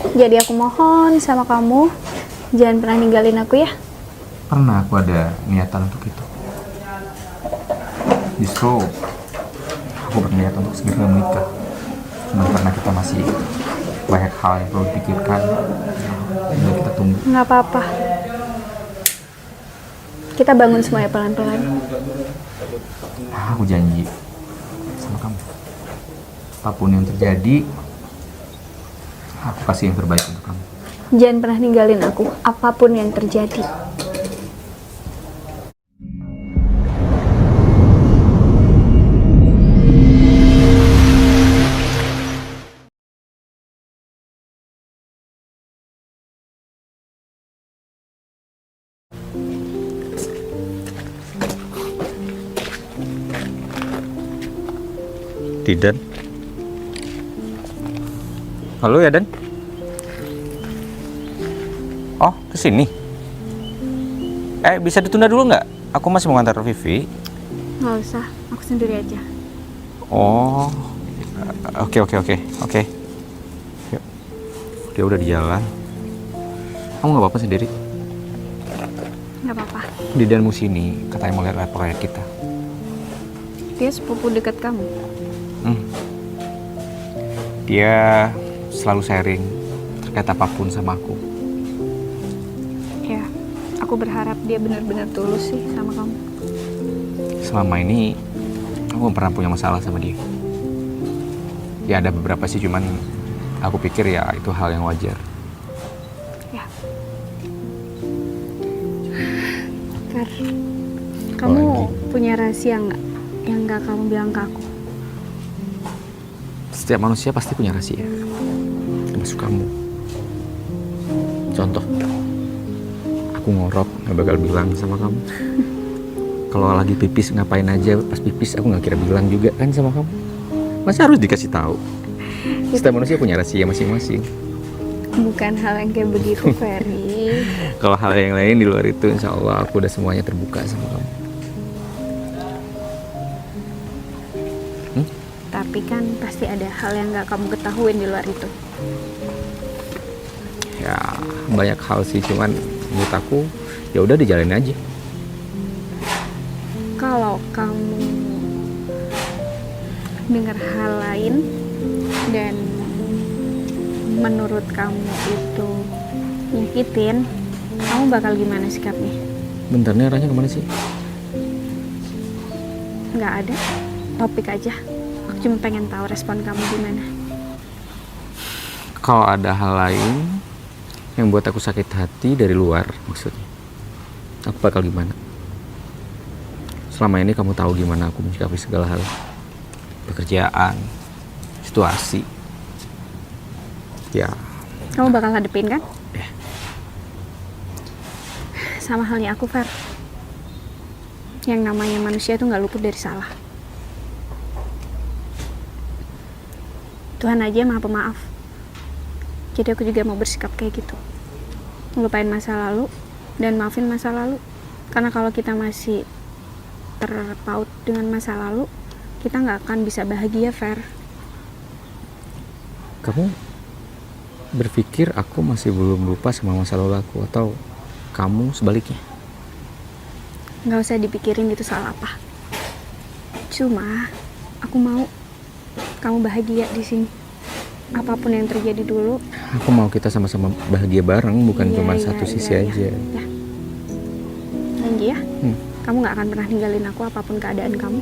Jadi aku mohon sama kamu, jangan pernah ninggalin aku ya. Pernah aku ada niatan untuk itu. Justru aku berniat untuk segera menikah. Cuma karena kita masih banyak hal yang perlu dipikirkan, dan kita tunggu. Nggak apa-apa. Kita bangun semuanya pelan-pelan. Aku janji sama kamu. Apapun yang terjadi, aku kasih yang terbaik untuk kamu. Jangan pernah ninggalin aku, apapun yang terjadi. Tidak. Halo ya, Dan. Oh, kesini. Bisa ditunda dulu nggak? Aku masih mau ngantar Vivi. Nggak usah, aku sendiri aja. Oh, oke. Yuk. Dia udah di jalan. Kamu nggak apa-apa sendiri? Nggak apa-apa. Di Dan Musini katanya mau lihat proyek kita. Dia sepupu dekat kamu. Dia selalu sharing terkait apapun sama aku. Ya, aku berharap dia benar-benar tulus sih sama kamu. Selama ini aku belum pernah punya masalah sama dia. Ya ada beberapa sih, cuman aku pikir ya itu hal yang wajar. Ya. Fer, kamu punya rahasia nggak yang nggak kamu bilang ke aku? Setiap manusia pasti punya rahasia, termasuk kamu. Contoh, aku ngorok nggak bakal bilang sama kamu. Kalau lagi pipis ngapain aja, pas pipis aku nggak kira bilang juga kan sama kamu. Masa harus dikasih tahu? Setiap manusia punya rahasia masing-masing. Bukan hal yang kayak begitu, Ferry. Kalau hal yang lain di luar itu, insya Allah aku udah semuanya terbuka sama kamu. Tapi kan pasti ada hal yang nggak kamu ketahuin di luar itu. Ya banyak hal sih, cuman menurut aku ya udah dijalanin aja. Kalau kamu dengar hal lain dan menurut kamu itu nyakitin, kamu bakal gimana sikapnya? Bentar nih, arahnya kemana sih? Nggak ada, topik aja. Aku cuma pengen tahu respon kamu gimana. Kalau ada hal lain yang buat aku sakit hati dari luar, maksudnya, aku bakal gimana? Selama ini kamu tahu gimana aku menyikapi segala hal. Pekerjaan, situasi. Ya. Kamu bakal hadepin kan? Ya. Sama halnya aku, Fer. Yang namanya manusia itu nggak luput dari salah. Tuhan aja maha pemaaf. Jadi aku juga mau bersikap kayak gitu. Ngelupain masa lalu dan maafin masa lalu. Karena kalau kita masih terpaut dengan masa lalu, kita nggak akan bisa bahagia, Fer. Kamu berpikir aku masih belum lupa sama masa lalu aku, atau kamu sebaliknya? Nggak usah dipikirin itu salah apa. Cuma aku mau kamu bahagia di sini. Apapun yang terjadi dulu. Aku mau kita sama-sama bahagia bareng, bukan cuma satu sisi aja. Ya. Janji ya? Kamu nggak akan pernah ninggalin aku apapun keadaan kamu.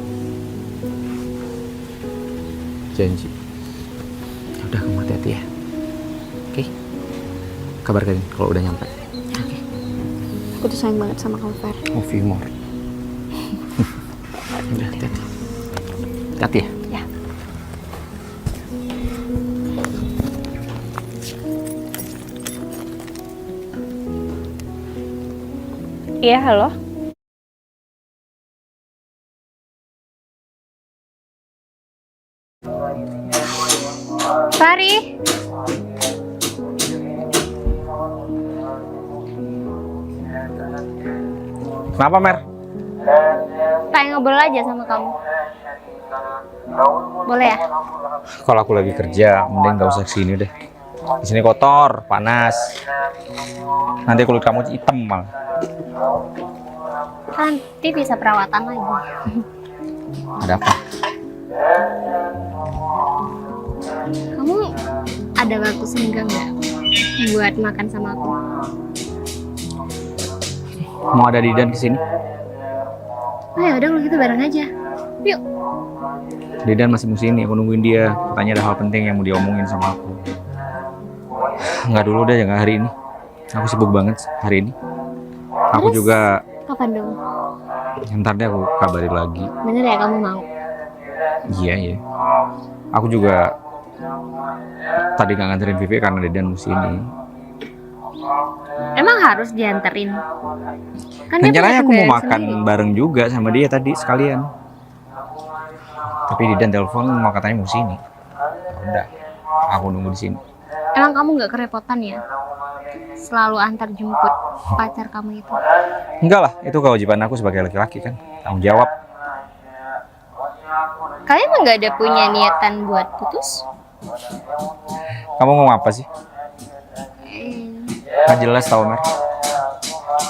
Janji. Udah, kamu hati-hati ya. Oke? Kabarkan kalau udah nyampe. Oke. Aku tuh sayang banget sama kamu, Fer. Oh, few more. Udah, hati-hati. Hati ya? Ya. Iya, halo. Fari. Kenapa, Mer? Pengen ngobrol aja sama kamu. Boleh ya? Kalau aku lagi kerja, mending gak usah kesini deh. Di sini kotor, panas. Nanti kulit kamu hitam malah. Nanti bisa perawatan lagi. Ada apa? Kamu ada waktu senggang nggak buat makan sama aku? Mau ada Didan kesini? Oh ya udah kalau gitu bareng aja. Yuk. Didan masih mau sini, aku nungguin dia. Katanya ada hal penting yang mau diomongin sama aku. Nggak dulu deh, jangan hari ini. Aku sibuk banget hari ini. Aku Terus, juga, kapan dong? ntar deh aku kabarin lagi. Bener ya kamu mau? Iya, iya. Aku juga tadi nggak nganterin Vivi karena Didan mau sini. Emang harus dianterin? Kan dia Rencananya punya aku mau kendaraan makan sendiri. bareng juga sama dia tadi sekalian. Tapi Didan telepon mau katanya mau sini. Udah, aku nunggu di sini. Emang kamu nggak kerepotan ya? Selalu antar jemput pacar kamu itu. Enggak lah, itu kewajiban aku sebagai laki-laki kan. Tanggung jawab. Kalian emang nggak ada punya niatan buat putus? Kamu ngomong apa sih? Nggak jelas tau, Mer.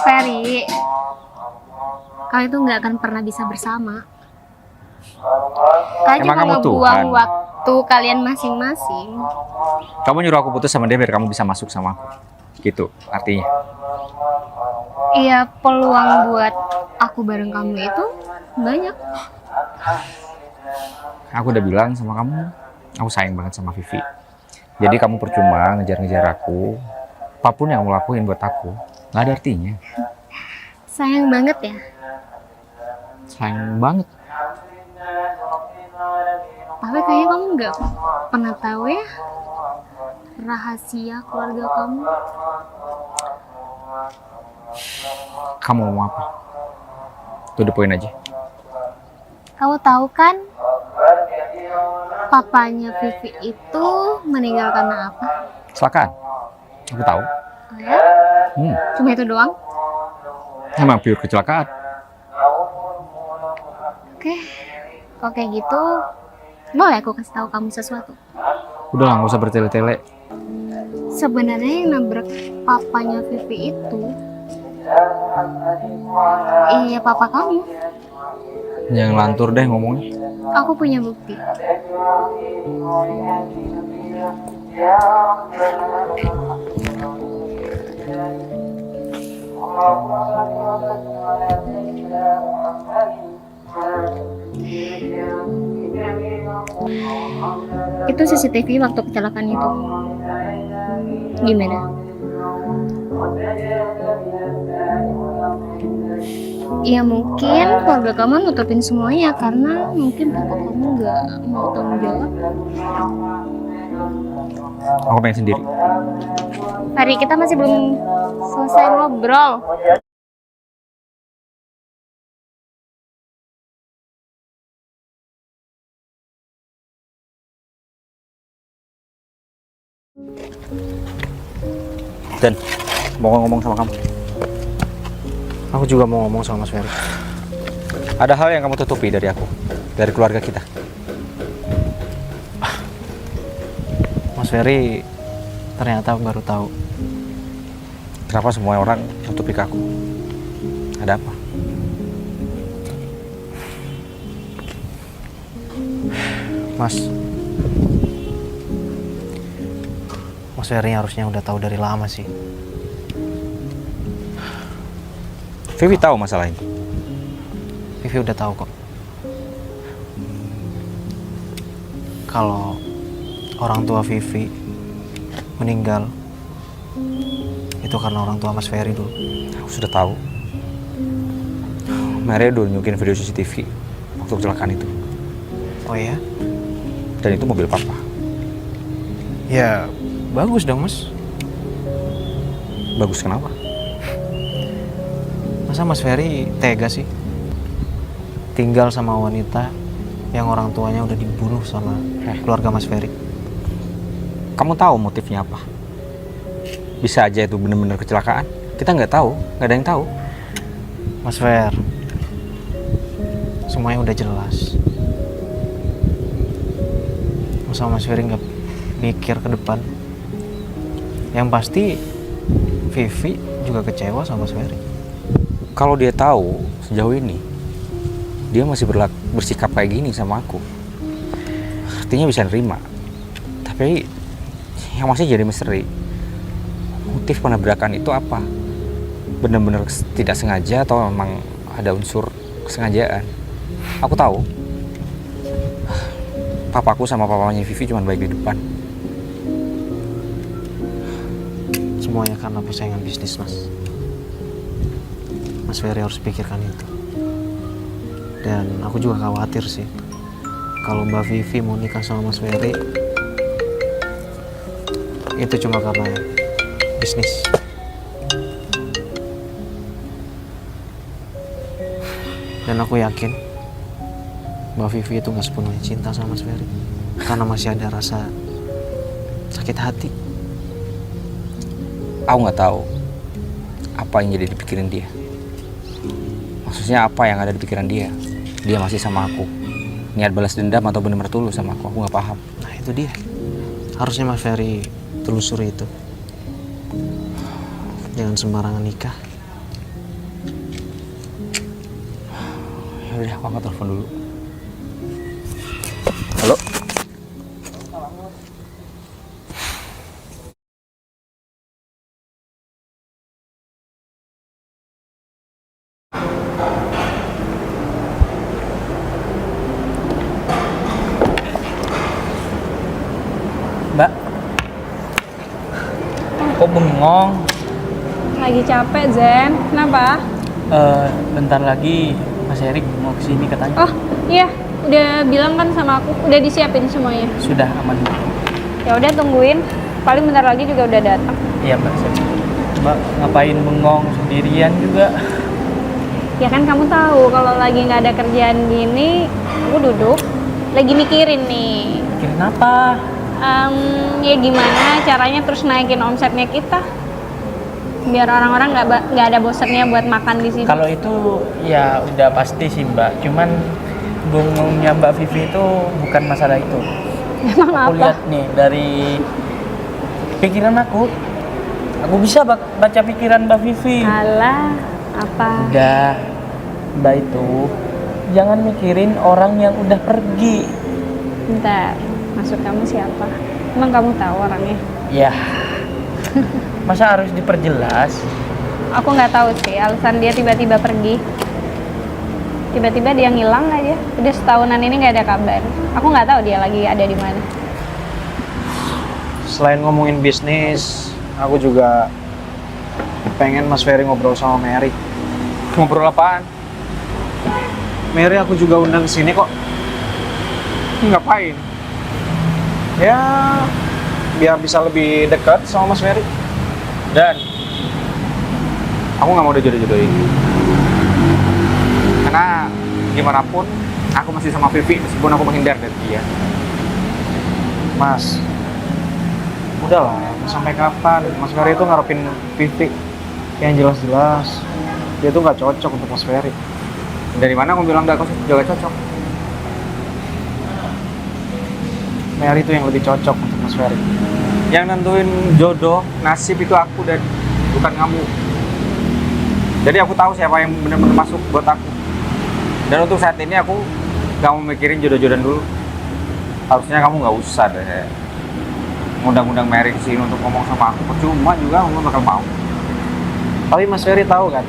Ferry, kalian tuh nggak akan pernah bisa bersama. Kalian Emang cuma kamu ngebuang Tuhan? waktu kalian masing-masing. Kamu nyuruh aku putus sama dia biar kamu bisa masuk sama aku. Gitu artinya. Iya, peluang buat aku bareng kamu itu banyak. Aku udah bilang sama kamu, aku sayang banget sama Vivi. Jadi kamu percuma ngejar-ngejar aku. Apapun yang kamu lakuin buat aku, nggak ada artinya. Sayang banget ya. Sayang banget. Tapi kayaknya kamu nggak pernah tahu ya rahasia keluarga kamu. Kamu mau apa? To the point aja. Kamu tahu kan papanya Vivi itu meninggal karena apa? Kecelakaan. Aku tahu. Oh ya? Cuma itu doang? Emang pure kecelakaan. Oke, kalau kayak gitu, boleh aku kasih tahu kamu sesuatu? Udah lah, nggak usah bertele-tele. Sebenarnya yang nabrak papanya Vivi itu, iya papa kamu. Jangan lantur deh ngomongnya. Aku punya bukti. Itu CCTV waktu kecelakaan itu. Gimana? Ya mungkin keluarga kamu nutupin semuanya karena mungkin papa kamu nggak mau tanggung jawab. Aku pengen sendiri. Hari kita masih belum selesai ngobrol. Dan mau ngomong sama kamu. Aku juga mau ngomong sama Mas Ferry. Ada hal yang kamu tutupi dari aku, dari keluarga kita. Mas Ferry ternyata aku baru tahu. Kenapa semua orang tutupi ke aku? Ada apa? Mas Ferry harusnya udah tahu dari lama sih. Vivi tahu masalah ini. Vivi udah tahu kok. Kalau orang tua Vivi meninggal itu karena orang tua Mas Ferry dulu. Aku sudah tahu. Maria udah nunjukin video CCTV waktu kecelakaan itu. Oh ya? Dan itu mobil papa. Ya bagus dong Mas. Bagus kenapa? Masa Mas Ferry tega sih tinggal sama wanita yang orang tuanya udah dibunuh sama keluarga Mas Ferry? Kamu tahu motifnya apa? Bisa aja itu bener-bener kecelakaan. Kita nggak tahu, nggak ada yang tahu. Mas Fer, semuanya udah jelas. Masa Mas Ferry nggak mikir ke depan? Yang pasti Vivi juga kecewa sama Mas Ferry. Kalau dia tahu sejauh ini dia masih bersikap kayak gini sama aku, artinya bisa nerima. Tapi yang masih jadi misteri, motif penabrakan itu apa? Benar-benar tidak sengaja atau memang ada unsur kesengajaan? Aku tahu papaku sama papanya Vivi cuma baik di depan. Semuanya karena persaingan bisnis, Mas. Mas Ferry harus pikirkan itu. Dan aku juga khawatir sih kalau Mbak Vivi mau nikah sama Mas Ferry itu cuma karena bisnis. Dan aku yakin Mbak Vivi itu gak sepenuhnya cinta sama Mas Ferry karena masih ada rasa sakit hati. Aku nggak tahu apa yang jadi dipikirin dia. Maksudnya apa yang ada di pikiran dia? Dia masih sama aku. Niat balas dendam atau benar-benar tulus sama aku? Aku nggak paham. Nah itu dia. Harusnya Mas Ferry telusuri itu. Jangan sembarangan nikah. Ya udah, aku angkat telepon dulu. Halo? Mbak, kok bengong? Lagi capek, Zen. Kenapa? Bentar lagi Mas Erik mau kesini katanya. Oh, iya. Udah bilang kan sama aku. Udah disiapin semuanya. Sudah aman. Ya udah tungguin. Paling bentar lagi juga udah datang. Iya Mbak. Mbak ngapain bengong sendirian juga? Ya kan kamu tahu kalau lagi nggak ada kerjaan gini, aku duduk lagi mikirin nih. Mikirin apa? Ya gimana caranya terus naikin omsetnya kita biar orang-orang nggak ada bosannya buat makan di sini. Kalau itu ya udah pasti sih Mbak. Cuman bengongnya Mbak Vivi itu bukan masalah itu. Emang Aku apa? lihat nih dari pikiran aku bisa baca pikiran Mbak Vivi. Alah, apa? Udah, Mbak itu jangan mikirin orang yang udah pergi. Bentar, maksud kamu siapa? Emang kamu tahu orangnya? Ya, masa harus diperjelas? Aku nggak tahu sih alasan dia tiba-tiba pergi. Tiba-tiba dia ngilang aja. Udah setahunan ini nggak ada kabar. Aku nggak tahu dia lagi ada di mana. Selain ngomongin bisnis, aku juga pengen Mas Ferry ngobrol sama Mary. Ngobrol apaan? Mary aku juga undang ke sini kok. Ngapain? Ya, biar bisa lebih dekat sama Mas Ferry. Dan aku nggak mau dijodoh-jodohin. Karena gimana pun aku masih sama Vivi meskipun aku menghindar dari dia. Mas, udahlah, sampai kapan? Mas Ferry itu ngarepin Vivi yang jelas-jelas dia tuh nggak cocok untuk Mas Ferry. Dari mana aku bilang gak cocok? Mary itu yang lebih cocok untuk Mas Ferry. Yang nentuin jodoh, nasib itu aku dan bukan kamu. Jadi aku tahu siapa yang benar-benar masuk buat aku. Dan untuk saat ini aku gak mau mikirin jodoh-jodohan dulu. Harusnya kamu gak usah deh ngundang-undang Mary kesini untuk ngomong sama aku. Percuma juga kamu bakal mau. Tapi Mas Ferry tahu kan,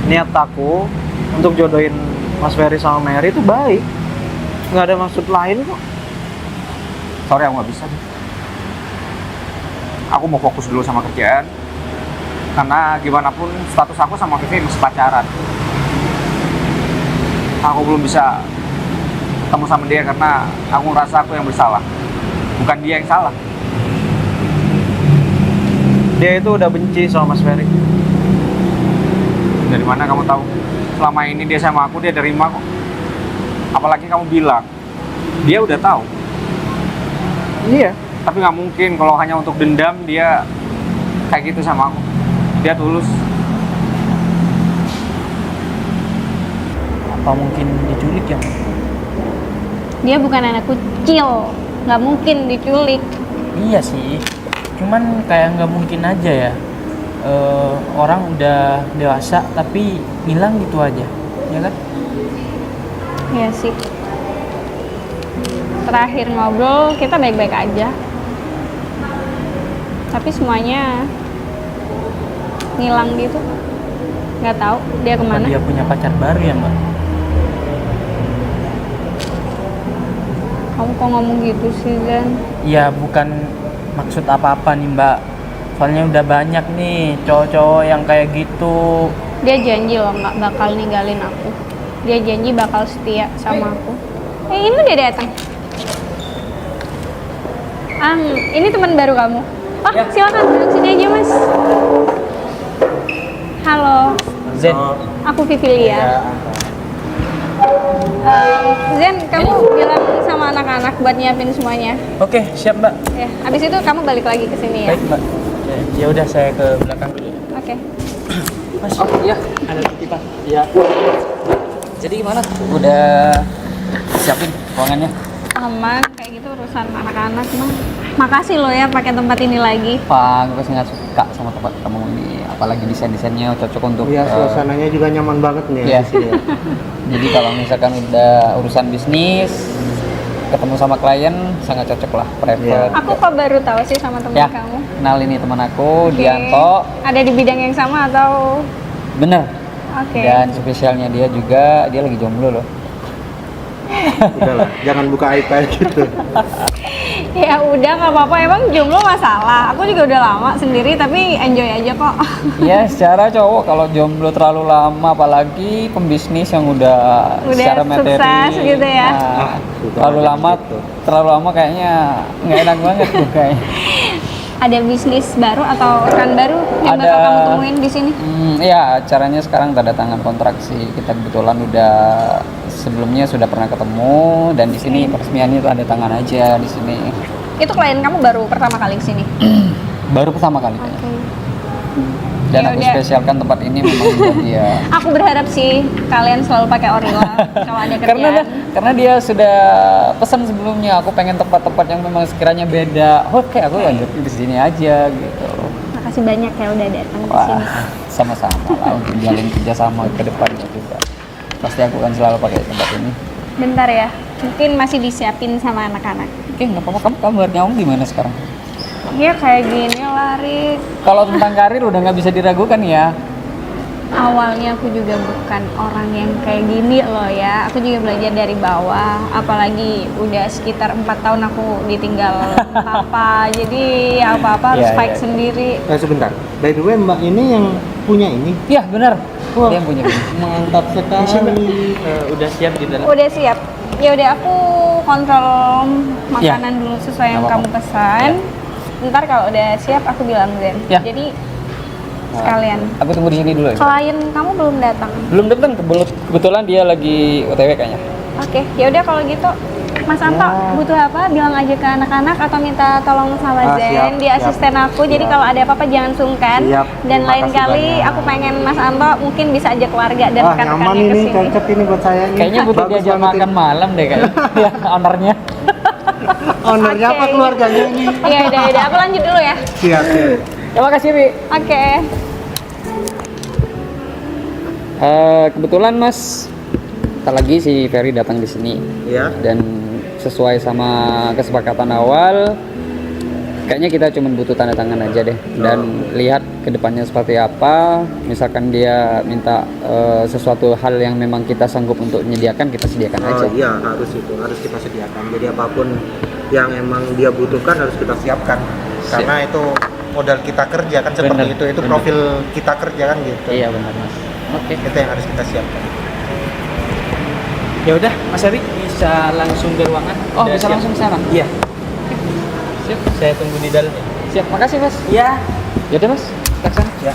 niat aku untuk jodohin Mas Ferry sama Mary itu baik. Nggak ada maksud lain kok. Sorry aku gak bisa. Aku mau fokus dulu sama kerjaan. Karena gimana pun status aku sama Vivi masih pacaran. Aku belum bisa ketemu sama dia karena aku ngerasa aku yang bersalah. Bukan dia yang salah. Dia itu udah benci sama Mas Ferry. Dari mana kamu tahu? Selama ini dia sama aku, dia terima kok. Apalagi kamu bilang, dia udah tahu. Iya. Tapi nggak mungkin kalau hanya untuk dendam dia kayak gitu sama aku. Dia tulus. Apa mungkin diculik ya? Dia bukan anak kecil, nggak mungkin diculik. Iya sih. Cuman kayak nggak mungkin aja ya, orang udah dewasa tapi hilang gitu aja, ya kan? Iya sih. Terakhir ngobrol kita baik-baik aja. Tapi semuanya ngilang gitu. Nggak tahu dia Apa kemana. dia punya pacar baru ya, Mbak? Kamu kok ngomong gitu sih, Zen? Ya bukan maksud apa-apa nih, Mbak. Soalnya udah banyak nih cowok-cowok yang kayak gitu. Dia janji loh nggak bakal ninggalin aku. Dia janji bakal setia sama aku. Ini dia datang. Ini teman baru kamu. Oh, Ya. silakan duduk sini aja, Mas. Halo, Zen, aku Vivilia. Zen, kamu bilang sama anak-anak buat nyiapin semuanya. oke, siap, Mbak. Ya, habis itu kamu balik lagi ke sini ya. Baik, Mbak. Ya udah, saya ke belakang dulu. Oke. Mas, oh iya, ada titipan. Iya. Jadi gimana? Udah siapin ruangannya? Aman, kayak gitu urusan anak-anak mah. Makasih lo ya pakai tempat ini lagi. Pak, gue sangat suka sama tempat kamu ini. Apalagi desain-desainnya cocok untuk Iya, suasananya juga nyaman banget nih Iya. ya di sini. Jadi kalau misalkan udah urusan bisnis, ketemu sama klien sangat cocok lah, private. Iya. Aku kok baru tahu sih sama teman Ya, kamu. kenal ini teman aku, Oke. Dianto. Ada di bidang yang sama atau? Bener. Oke. Dan spesialnya dia juga, dia lagi jomblo loh. Udahlah, jangan buka aib kayak gitu. Ya udah nggak apa-apa. Emang jomblo masalah. Aku juga udah lama sendiri tapi enjoy aja kok. Iya, secara cowok kalau jomblo terlalu lama, apalagi pembisnis yang udah secara materi, sukses gitu ya. nah, sudah terlalu ada lama, gitu. terlalu lama kayaknya nggak enak banget tuh kayaknya. Ada bisnis baru atau rekan baru yang bakal kamu temuin di sini? Iya, caranya sekarang tanda tangan kontrak sih. Kita kebetulan udah sebelumnya sudah pernah ketemu dan di sini peresmiannya itu ada tangan aja di sini. Itu klien kamu baru pertama kali kesini? Baru pertama kali kayaknya. Oke. Dan Ya aku udah. spesialkan tempat ini memang buat dia. Aku berharap sih kalian selalu pakai Orila kalau ada kerjaan. karena dia sudah pesan sebelumnya, aku pengen tempat-tempat yang memang sekiranya beda. Oke, aku lanjut di sini aja gitu. Makasih banyak ya udah datang ke Wah, sini. sama-sama lah untuk jalin kerjasama ke depannya juga. Pasti aku akan selalu pakai tempat ini. Bentar ya, mungkin masih disiapin sama anak-anak. Oke, nggak apa-apa. Kabarnya Om gimana sekarang? Iya kayak gini lah, Rik. Kalau tentang karir udah nggak bisa diragukan ya. Awalnya aku juga bukan orang yang kayak gini loh ya. Aku juga belajar dari bawah. Apalagi udah sekitar 4 tahun aku ditinggal papa. Jadi apa-apa harus Iya, fight iya. sendiri. Sebentar. By the way, Mbak ini yang punya ini Iya, benar. Wah. Dia yang punya ini. mantap sekali. Udah siap di dalam. Udah siap. Ya udah aku kontrol makanan Ya. dulu sesuai yang Nggak kamu apa-apa. pesan. Ntar kalau udah siap aku bilang Zen. Ya. Jadi sekalian. Aku tunggu di sini dulu ya. Klien kamu belum datang. Belum datang, kebetulan dia lagi OTW kayaknya. Oke, ya udah kalau gitu Mas Anto Ya. butuh apa? Bilang aja ke anak-anak atau minta tolong sama Zen, siap, dia siap. asisten aku. Jadi Siap. kalau ada apa-apa jangan sungkan. Siap, Dan terima lain kasih kali banyak. aku pengen Mas Anto mungkin bisa ajak keluarga dan Wah, nyaman rekan-rekannya ini, ke sini. cocok ini buat saya ini. Kayaknya butuh Bagus diajak banget makan ini. malam deh kayaknya. Ya, ownernya. Ownernya apa Oke. keluarganya ini? Iya, udah, aku lanjut dulu ya. Siap, siap. Terima kasih, Ri. Oke. Kebetulan Mas, tak lagi si Ferry datang di sini Ya. dan sesuai sama kesepakatan awal, kayaknya kita cuma butuh tanda tangan aja deh dan lihat kedepannya seperti apa. Misalkan dia minta sesuatu hal yang memang kita sanggup untuk menyediakan, kita sediakan aja. Iya, harus itu, harus kita sediakan. Jadi apapun yang emang dia butuhkan harus kita siapkan. Karena itu modal kita kerja kan seperti Bener, itu bener. profil kita kerja kan gitu. Iya benar Mas. Oke. Itu yang harus kita siapkan. Ya udah, Mas Ari bisa langsung ke ruangan. Oh, Udah bisa siap. langsung ke sana. Iya, Siap. saya tunggu di dalam. Siap. Makasih, Mas. Iya. Ya udah, Mas. Kita ke sana. Ya.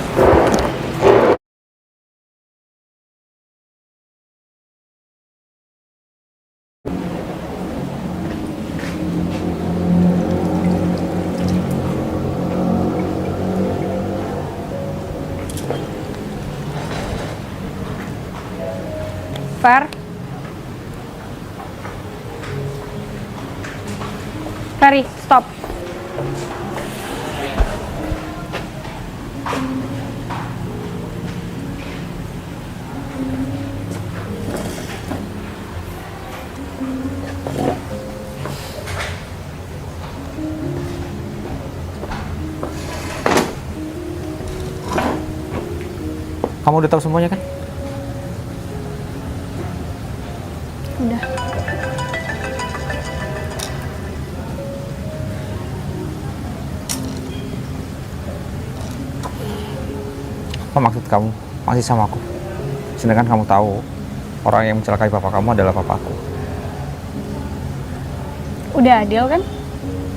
Far. Ferry, stop. Kamu udah tahu semuanya kan? Udah. Apa maksud kamu masih sama aku? Sedangkan kamu tahu orang yang mencelakai papa kamu adalah papaku. Udah adil kan?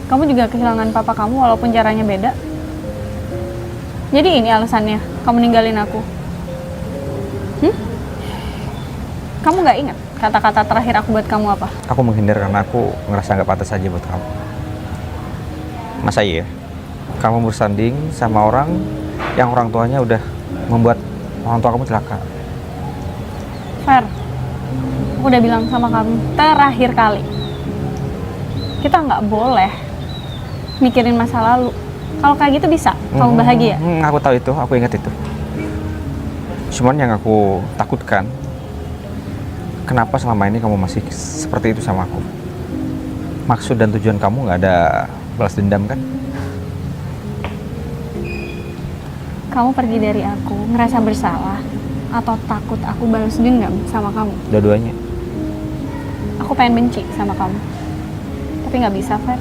Kamu juga kehilangan papa kamu walaupun caranya beda. Jadi ini alasannya kamu ninggalin aku. Kamu nggak ingat kata-kata terakhir aku buat kamu apa? Aku menghindar karena aku ngerasa nggak pantas aja buat kamu. Masa iya? Kamu bersanding sama orang yang orang tuanya udah membuat orang tua kamu celaka. Fer, aku udah bilang sama kamu terakhir kali. Kita nggak boleh mikirin masa lalu. Kalau kayak gitu bisa, kamu bahagia. Aku tahu itu, aku ingat itu. Cuman yang aku takutkan, kenapa selama ini kamu masih seperti itu sama aku? Maksud dan tujuan kamu nggak ada balas dendam kan? Kamu pergi dari aku, ngerasa bersalah, atau takut aku balas dendam sama kamu? Dua-duanya. Aku pengen benci sama kamu, tapi nggak bisa, Fer.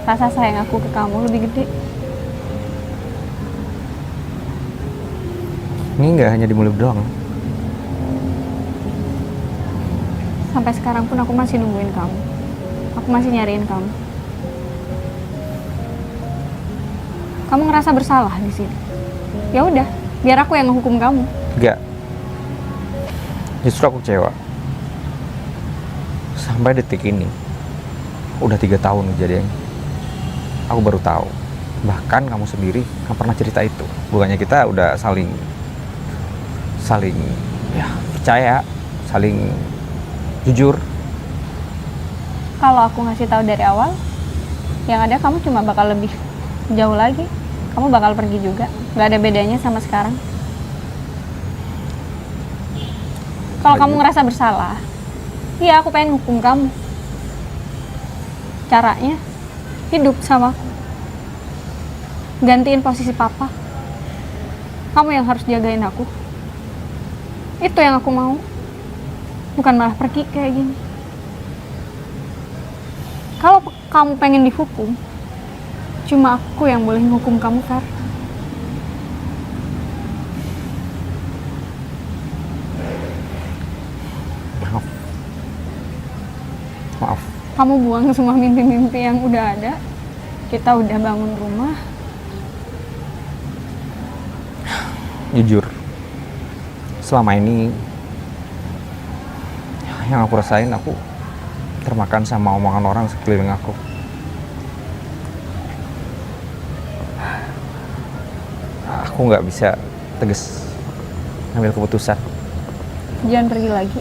Rasa sayang aku ke kamu lebih gede. Ini nggak hanya di mulut doang. Sampai sekarang pun aku masih nungguin kamu. Aku masih nyariin kamu. Kamu ngerasa bersalah di sini. Ya udah, biar aku yang ngehukum kamu. Nggak. Justru aku kecewa. Sampai detik ini, udah 3 tahun kejadiannya. Aku baru tahu. Bahkan kamu sendiri nggak pernah cerita itu. Bukannya kita udah saling ya percaya, saling jujur. Kalau aku ngasih tahu dari awal, yang ada kamu cuma bakal lebih jauh lagi. Kamu bakal pergi juga. Nggak ada bedanya sama sekarang. Kalau kamu ngerasa bersalah, iya aku pengen hukum kamu. Caranya, hidup sama aku. Gantiin posisi papa. Kamu yang harus jagain aku. Itu yang aku mau. Bukan malah pergi kayak gini. Kalau kamu pengen dihukum, cuma aku yang boleh menghukum kamu, Fer. Maaf. Kamu buang semua mimpi-mimpi yang udah ada. Kita udah bangun rumah. Jujur, selama ini yang aku rasain, aku termakan sama omongan orang sekeliling aku. Aku nggak bisa tegas ambil keputusan. Jangan pergi lagi.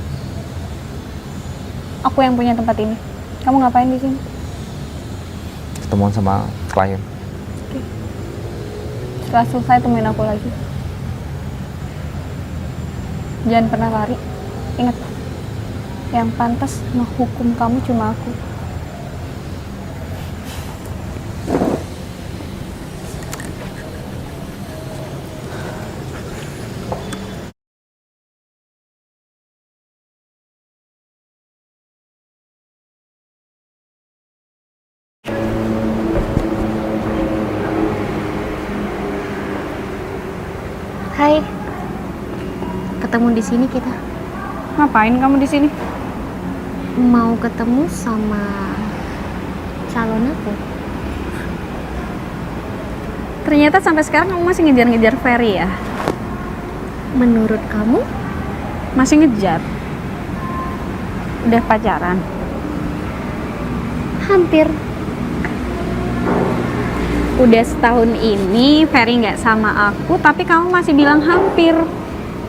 Aku yang punya tempat ini. Kamu ngapain di sini? Ketemuan sama klien. Setelah selesai temuin aku lagi. Jangan pernah lari. Ingat, yang pantas menghukum kamu cuma aku. Hai, ketemu di sini kita. Ngapain kamu di sini? Mau ketemu sama calon aku. Ternyata sampai sekarang kamu masih ngejar-ngejar Ferry ya? Menurut kamu? Masih ngejar? Udah pacaran? Hampir. Udah setahun ini Ferry nggak sama aku, tapi kamu masih bilang hampir.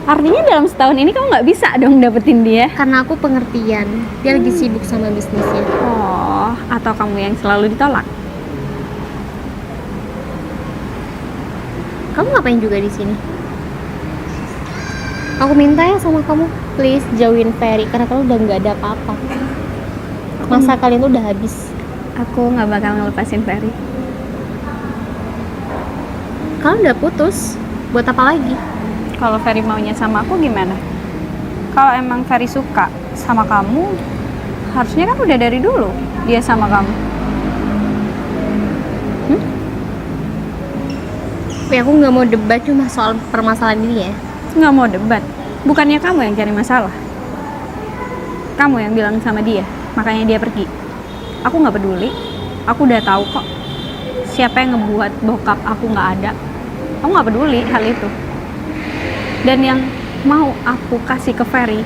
Artinya dalam setahun ini kamu nggak bisa dong dapetin dia? Karena aku pengertian. Dia lagi sibuk sama bisnisnya. Oh, atau kamu yang selalu ditolak? Kamu ngapain juga di sini? Aku minta ya sama kamu, please jauhin Ferry karena kalau udah nggak ada apa-apa. Masa kalian tuh udah habis. Aku nggak bakal ngelepasin Ferry. kalian udah putus. Buat apa lagi? Kalau Ferry maunya sama aku gimana? Kalau emang Ferry suka sama kamu, harusnya kan udah dari dulu dia sama kamu. Tapi aku nggak mau debat cuma soal permasalahan ini ya. Nggak mau debat. Bukannya kamu yang cari masalah. Kamu yang bilang sama dia, makanya dia pergi. Aku nggak peduli. Aku udah tahu kok siapa yang ngebuat bokap aku nggak ada. Aku nggak peduli hal itu. Dan yang mau aku kasih ke Ferry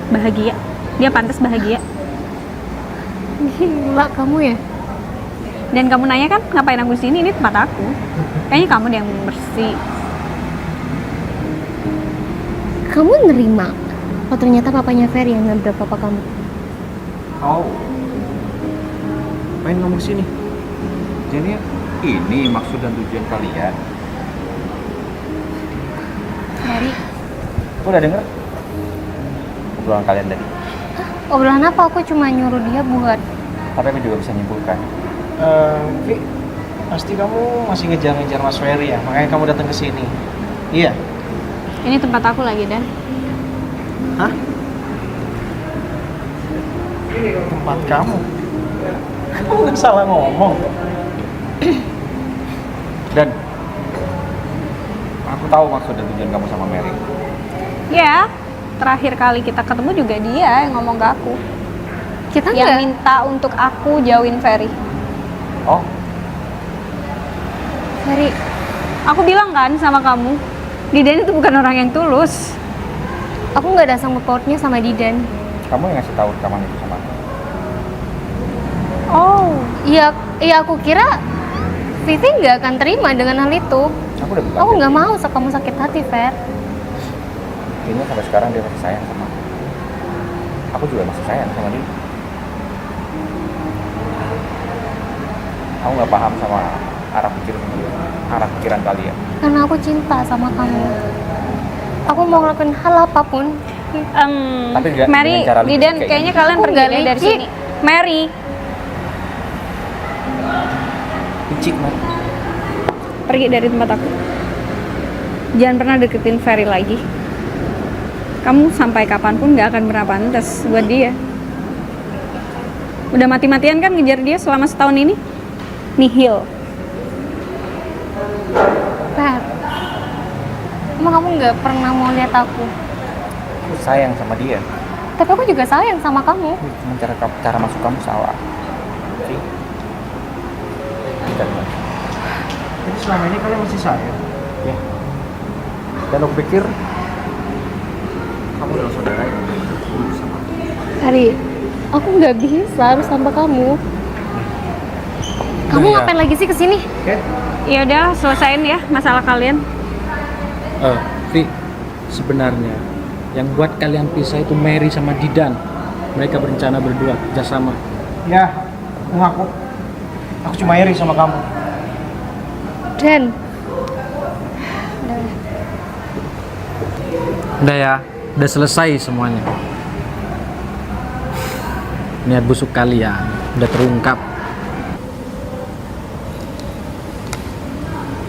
bahagia. Dia pantas bahagia. Gila kamu ya. Dan kamu nanya kan ngapain aku di sini? Ini tempat aku. Kayaknya kamu yang bersih. Kamu nerima? Oh ternyata papanya Ferry yang nabrak papa kamu. Oh. Main kamu kesini? Jadi ini maksud dan tujuan kalian. Ferry, Aku udah denger obrolan kalian tadi. obrolan apa? Aku cuma nyuruh dia buat. Tapi aku juga bisa nyimpulkan. Vi, pasti kamu masih ngejar-ngejar Mas Ferry ya, makanya kamu datang ke sini. Iya. Ini tempat aku lagi, Dan. Hah? Tempat kamu? Kamu nggak salah ngomong. Dan aku tahu maksud dan tujuan kamu sama Mary. Ya, terakhir kali kita ketemu juga dia yang ngomong ke aku. Kita Yang nggak. minta untuk aku jauhin Ferry. Oh, Ferry, Aku bilang kan sama kamu, Didan itu bukan orang yang tulus. aku nggak ada sangkut pautnya sama Didan. kamu yang ngasih tahu rekaman itu sama aku. Oh, Iya, aku kira Vivi nggak akan terima dengan hal itu. Aku udah bilang. Aku nggak mau kamu sakit hati, Fer. Kayaknya sampai sekarang dia masih sayang sama aku. Aku juga masih sayang sama dia. Aku nggak paham sama arah pikiran kalian. Karena aku cinta sama kamu. Aku mau ngelakuin hal apapun. Tapi nggak Mary, dengan cara licik Didan, kayak kayaknya gini. kalian Aku pergi nggak deh dari licik. sini. Mary, Licik, Mar. pergi dari tempat aku. Jangan pernah deketin Ferry lagi. Kamu sampai kapanpun gak akan pernah pantas buat dia. Udah mati-matian kan ngejar dia selama setahun ini? Nihil. Fer, emang kamu nggak pernah mau lihat aku? Aku sayang sama dia. Tapi aku juga sayang sama kamu. Cuma cara masuk kamu salah. Oke? Tidak, Mar. Jadi selama ini kalian masih sayang. Ya. Dan aku pikir kamu adalah saudara yang tulus sama aku. Ferry, aku nggak bisa harus sama kamu. Kamu Nah, ya. ngapain lagi sih kesini? Oke? Ya udah, selesain ya masalah kalian. Vi, sebenarnya yang buat kalian pisah itu Mary sama Didan. Mereka berencana berdua kerjasama. Ya, aku ngaku. Aku cuma iri sama kamu. Dan Udah ya, udah selesai semuanya. Niat busuk kalian udah terungkap.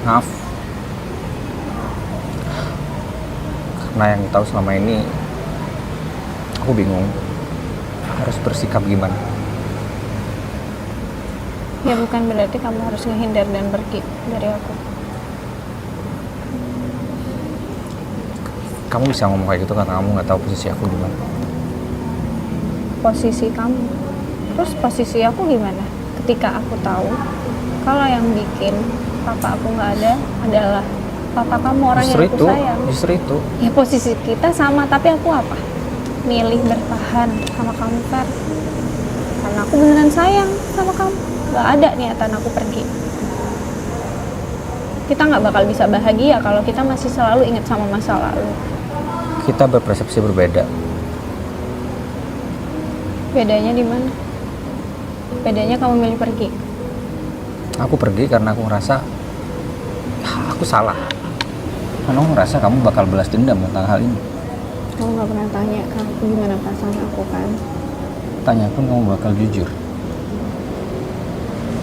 Maaf. Karena yang tahu selama ini aku bingung harus bersikap gimana. Ya bukan berarti kamu harus ngehindar dan pergi dari aku. Kamu bisa ngomong kayak gitu karena kamu nggak tahu posisi aku gimana. Posisi kamu. Terus posisi aku gimana? Ketika aku tahu kalau yang bikin papa aku nggak ada adalah papa kamu, orang yang aku sayang. Justru itu. Ya posisi kita sama, tapi aku apa? Milih bertahan sama kamu, Fer. Karena aku beneran sayang sama kamu. Gak ada niatan aku pergi. Kita nggak bakal bisa bahagia kalau kita masih selalu ingat sama masa lalu. Kita berpersepsi berbeda. Bedanya di mana? Bedanya kamu milih pergi. Aku pergi karena aku ngerasa aku salah. Karena aku ngerasa kamu bakal balas dendam tentang hal ini. Kamu nggak pernah tanya ke aku gimana perasaan aku kan? Tanya pun kamu bakal jujur.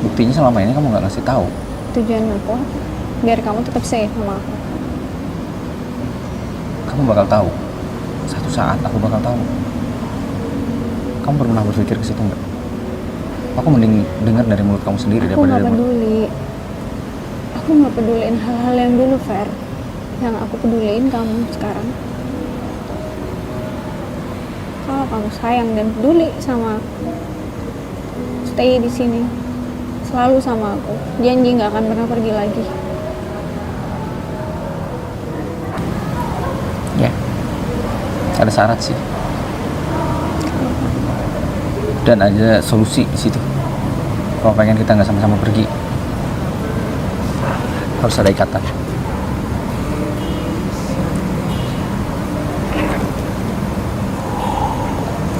Buktinya selama ini kamu nggak ngasih tahu. Tujuan aku apa? biar kamu tetap safe sama aku. Kamu bakal tahu. Satu saat aku bakal tahu. Kamu pernah berpikir ke situ nggak? Aku mending dengar dari mulut kamu sendiri Aku daripada nggak dari mulut. peduli. Aku nggak peduliin hal-hal yang dulu, Fer. Yang aku peduliin kamu sekarang. Kalau kamu sayang dan peduli sama aku, stay di sini. Selalu sama aku. Janji nggak akan pernah pergi lagi. Ya, ada syarat sih. Dan ada solusi di situ. Kalau pengen kita nggak sama-sama pergi, harus ada ikatan.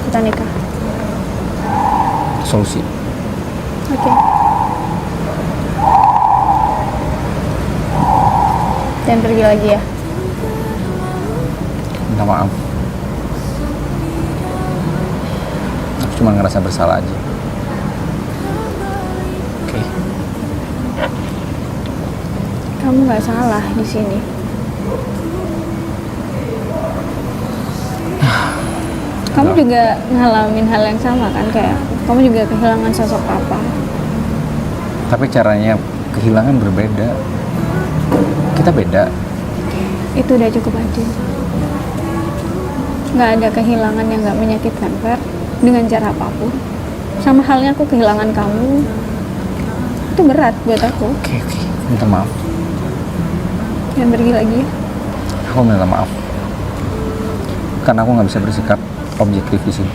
Kita nikah. Solusi. Oke. Dan pergi lagi ya. Minta maaf. Aku cuma ngerasa bersalah aja. Oke. Kamu nggak salah di sini. Kamu juga ngalamin hal yang sama kan, kayak kamu juga kehilangan sosok papa. Tapi caranya kehilangan berbeda. Kita beda. Itu udah cukup aja. Nggak ada kehilangan yang nggak menyakitkan, Fer. Dengan cara apapun. Sama halnya aku kehilangan kamu. Itu berat buat aku. Oke. Minta maaf. Dan pergi lagi ya. Aku minta maaf. Karena aku nggak bisa bersikap objektif di sini.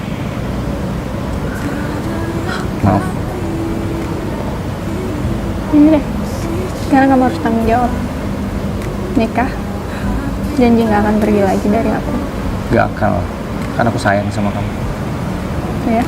Maaf. Ini deh. Sekarang kamu harus tanggung jawab. Nikah. Janji nggak akan pergi lagi dari aku. Gak akan lah. Karena aku sayang sama kamu. Ya.